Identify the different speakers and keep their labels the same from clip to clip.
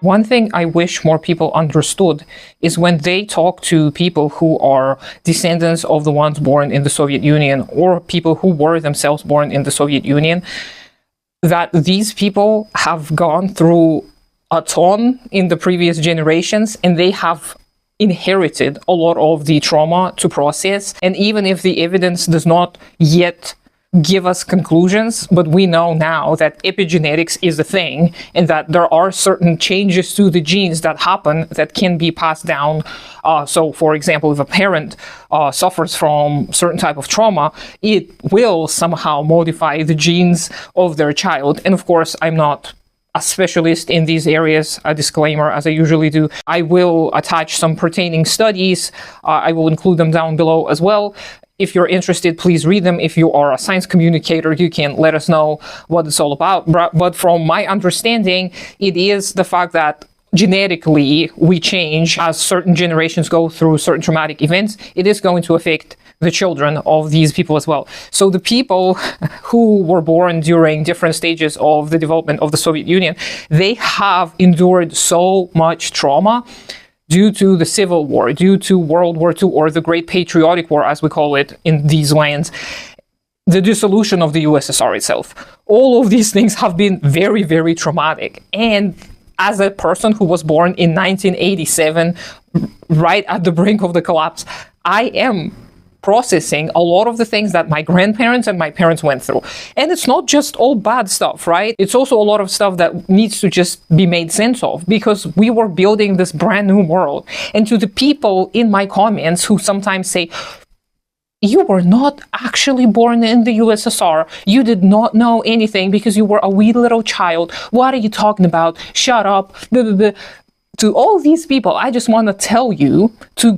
Speaker 1: One thing I wish more people understood is when they talk to people who are descendants of the ones born in the Soviet Union or people who were themselves born in the Soviet Union, that these people have gone through a ton in the previous generations and they have inherited a lot of the trauma to process. And even if the evidence does not yet give us conclusions, but we know now that epigenetics is a thing and that there are certain changes to the genes that happen that can be passed down. So for example, if a parent suffers from certain type of trauma, it will somehow modify the genes of their child. And of course, I'm not a specialist in these areas, a disclaimer, as I usually do. I will attach some pertaining studies. I will include them down below as well. If you're interested, please read them. If you are a science communicator, you can let us know what it's all about. But from my understanding, it is the fact that genetically we change as certain generations go through certain traumatic events. It is going to affect the children of these people as well. So the people who were born during different stages of the development of the Soviet Union, they have endured so much trauma due to the Civil War, due to World War II, or the Great Patriotic War, as we call it in these lands, the dissolution of the USSR itself. All of these things have been very, very traumatic. And as a person who was born in 1987, right at the brink of the collapse, I am processing a lot of the things that my grandparents and my parents went through. And it's not just all bad stuff, right? It's also a lot of stuff that needs to just be made sense of, because we were building this brand new world. And to the people in my comments who sometimes say, you were not actually born in the USSR. You did not know anything because you were a wee little child. What are you talking about? Shut up. Blah, blah, blah. To all these people, I just want to tell you to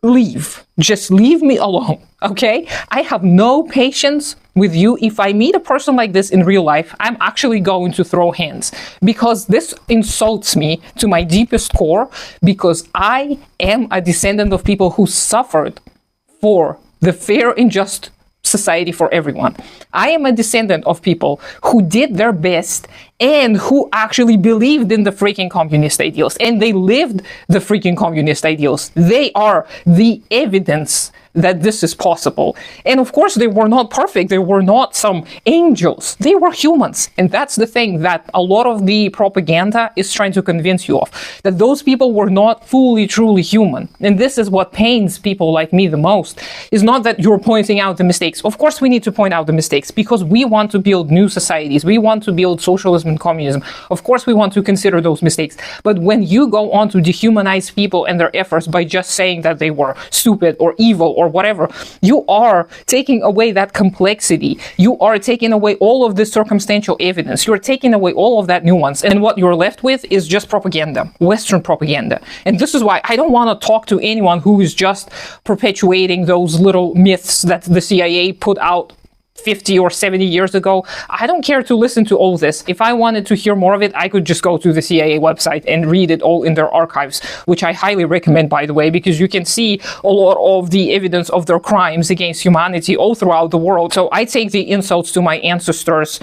Speaker 1: leave. Just leave me alone, okay? I have no patience with you. If I meet a person like this in real life, I'm actually going to throw hands, because this insults me to my deepest core, because I am a descendant of people who suffered for the fair and just society for everyone. I am a descendant of people who did their best and who actually believed in the freaking communist ideals, and they lived the freaking communist ideals. They are the evidence that this is possible. And of course, they were not perfect. They were not some angels. They were humans. And that's the thing that a lot of the propaganda is trying to convince you of, that those people were not fully, truly human. And this is what pains people like me the most, is not that you're pointing out the mistakes. Of course, we need to point out the mistakes because we want to build new societies. We want to build socialism and communism. Of course, we want to consider those mistakes. But when you go on to dehumanize people and their efforts by just saying that they were stupid or evil or whatever, you are taking away that complexity. You are taking away all of the circumstantial evidence. You're taking away all of that nuance. And what you're left with is just propaganda, Western propaganda. And this is why I don't want to talk to anyone who is just perpetuating those little myths that the CIA put out 50 or 70 years ago. I don't care to listen to all this. If I wanted to hear more of it, I could just go to the CIA website and read it all in their archives, which I highly recommend, by the way, because you can see a lot of the evidence of their crimes against humanity all throughout the world. So I take the insults to my ancestors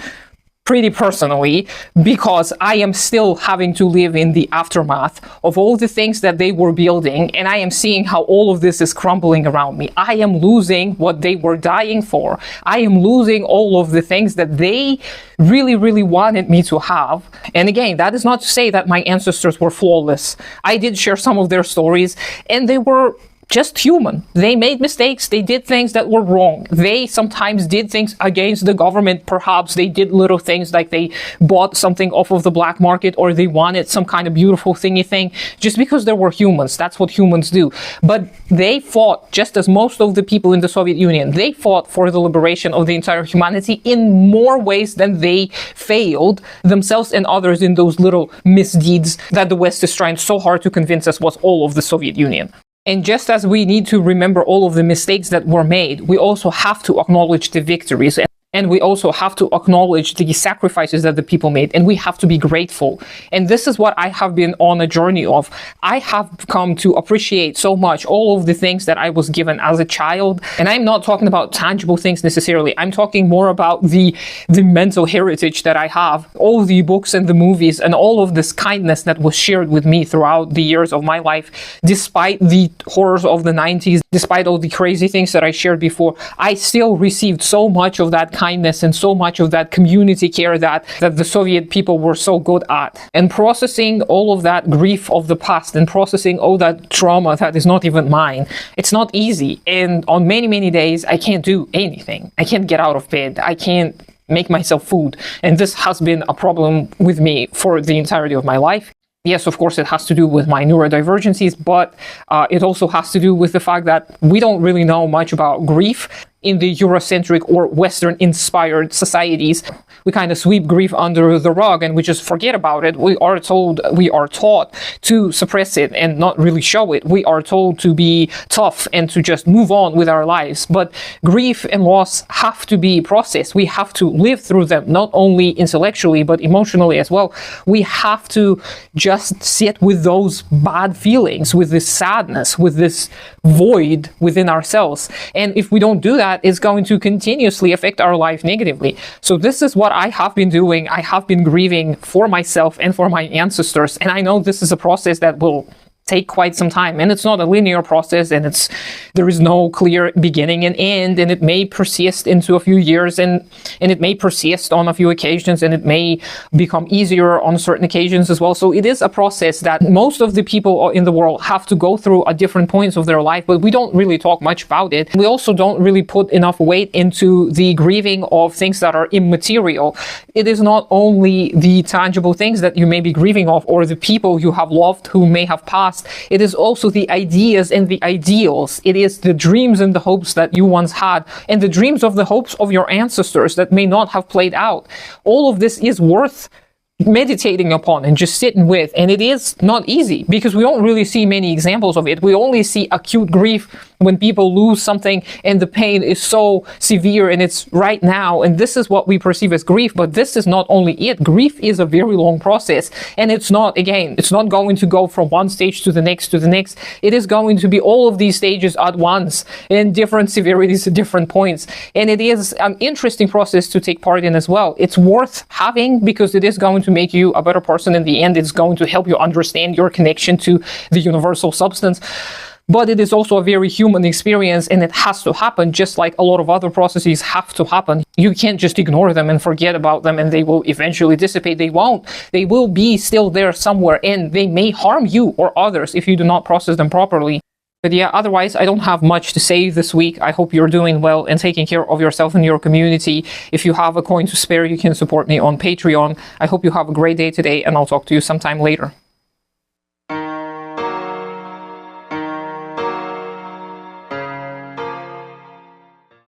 Speaker 1: pretty personally, because I am still having to live in the aftermath of all the things that they were building, and I am seeing how all of this is crumbling around me. I am losing what they were dying for. I am losing all of the things that they really, really wanted me to have. And again, that is not to say that my ancestors were flawless. I did share some of their stories, and they were just human. They made mistakes. They did things that were wrong. They sometimes did things against the government. Perhaps they did little things like they bought something off of the black market, or they wanted some kind of beautiful thingy thing just because they were humans. That's what humans do. But they fought, just as most of the people in the Soviet Union, they fought for the liberation of the entire humanity in more ways than they failed themselves and others in those little misdeeds that the West is trying so hard to convince us was all of the Soviet Union. And just as we need to remember all of the mistakes that were made, we also have to acknowledge the victories. And we also have to acknowledge the sacrifices that the people made, and we have to be grateful. And this is what I have been on a journey of. I have come to appreciate so much all of the things that I was given as a child. And I'm not talking about tangible things necessarily. I'm talking more about the mental heritage that I have, all the books and the movies and all of this kindness that was shared with me throughout the years of my life. Despite the horrors of the 90s, despite all the crazy things that I shared before, I still received so much of that kindness and so much of that community care that the Soviet people were so good at. And processing all of that grief of the past and processing all that trauma that is not even mine, it's not easy. And on many, many days, I can't do anything. I can't get out of bed. I can't make myself food. And this has been a problem with me for the entirety of my life. Yes, of course, it has to do with my neurodivergencies, but it also has to do with the fact that we don't really know much about grief in the Eurocentric or Western-inspired societies. We kind of sweep grief under the rug and we just forget about it. We are taught to suppress it and not really show it. We are told to be tough and to just move on with our lives. But grief and loss have to be processed. We have to live through them, not only intellectually, but emotionally as well. We have to just sit with those bad feelings, with this sadness, with this void within ourselves. And if we don't do that, it's going to continuously affect our life negatively. So this is what I have been doing. I have been grieving for myself and for my ancestors. And I know this is a process that will take quite some time, and it's not a linear process, and there is no clear beginning and end, and it may persist into a few years, and it may persist on a few occasions, and it may become easier on certain occasions as well. So it is a process that most of the people in the world have to go through at different points of their life, but we don't really talk much about it. We also don't really put enough weight into the grieving of things that are immaterial. It is not only the tangible things that you may be grieving of, or the people you have loved who may have passed. It is also the ideas and the ideals. It is the dreams and the hopes that you once had, and the dreams of the hopes of your ancestors that may not have played out. All of this is worth meditating upon and just sitting with. And it is not easy because we don't really see many examples of it. We only see acute grief when people lose something and the pain is so severe and it's right now. And this is what we perceive as grief. But this is not only it. Grief is a very long process. And it's not, again, it's not going to go from one stage to the next to the next. It is going to be all of these stages at once in different severities at different points. And it is an interesting process to take part in as well. It's worth having because it is going to make you a better person in the end. It's going to help you understand your connection to the universal substance. But it is also a very human experience, and it has to happen just like a lot of other processes have to happen. You can't just ignore them and forget about them and they will eventually dissipate. They won't. They will be still there somewhere, and they may harm you or others if you do not process them properly. But yeah, otherwise, I don't have much to say this week. I hope you're doing well and taking care of yourself and your community. If you have a coin to spare, you can support me on Patreon. I hope you have a great day today, and I'll talk to you sometime later.